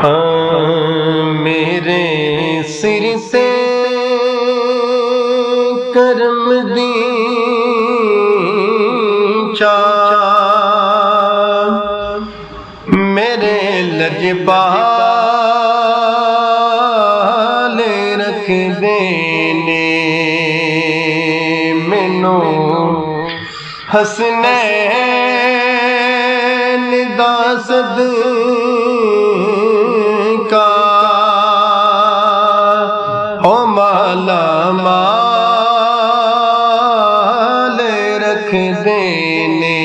हाँ मेरे सिर से करम दी मेरे लजपाल रख देने मैनू हसनैन दा सदका हो माला माल रख देने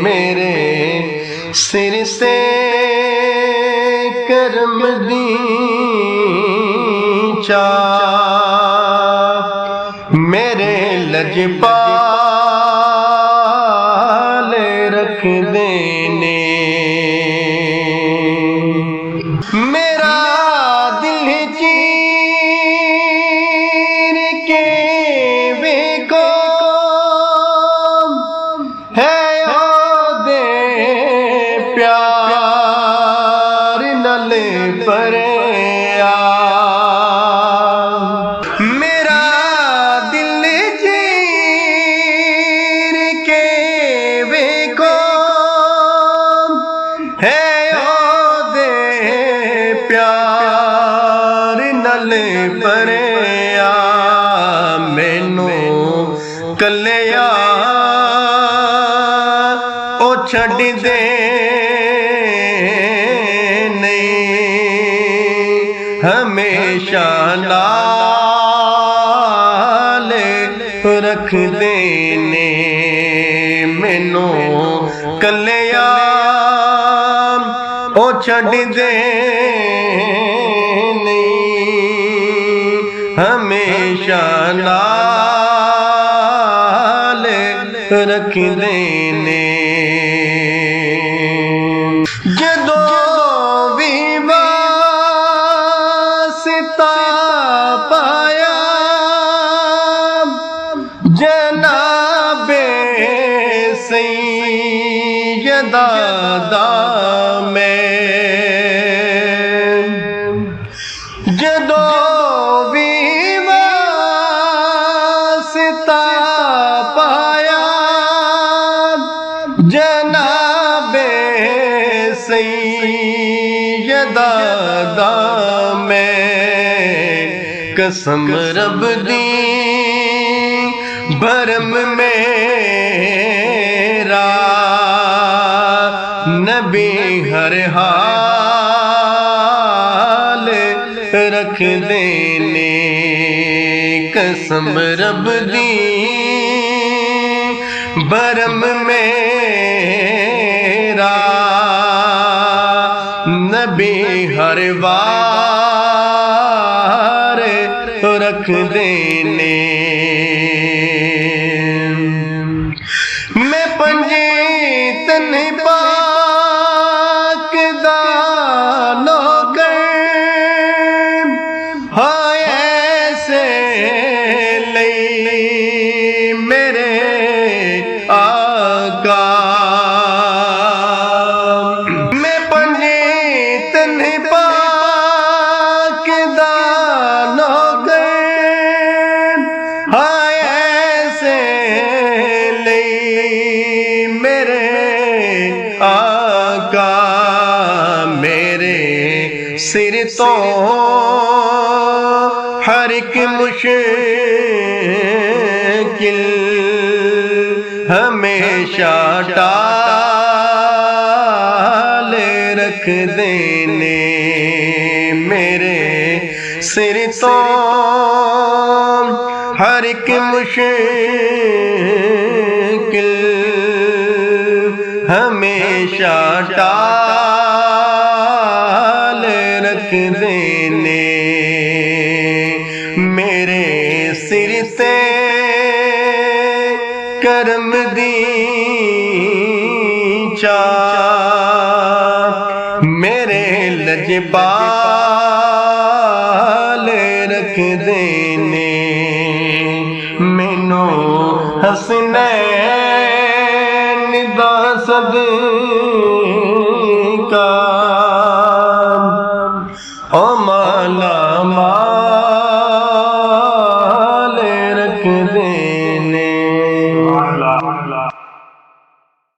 मेरे सिर से करम दी मेरे लजपाल रख देने। मेरा दिल चीर के वेखो है ओ दे प्यार नल परया। मेरा दिल चीर के वेखो है ओ दे प्यार नल परया। मैनू कलिया ओ छड़ दे हमेशा नाल रख देने मैनू कलिया ओ छड़ दे हमेशा नाल रख देने। पाया जनाबे सैयदा दा मैं जदों भी वास्ता पाया जनाबे सैयदा दा मैं कसम रब दी भरम मेरा नबी हर हाल रख देने। कसम रब दी भरम मेरा नबी हर वार रख देने। मैं पंजे तन पाक दा नौकर हाय ऐसे लई मेरे आका। मैं पंजे तन पाक दा हाय ऐसे लई मेरे आका। मेरे सिर तो हर एक मुश्किल हमेशा टाल रख देने मेरे सिर तो हर एक मुश्किल हमेशा टाल रख देने। मेरे सिर से करम दी मेरे लजपाल रख देने मैनू हसनैन दा सदका। ओ माला माल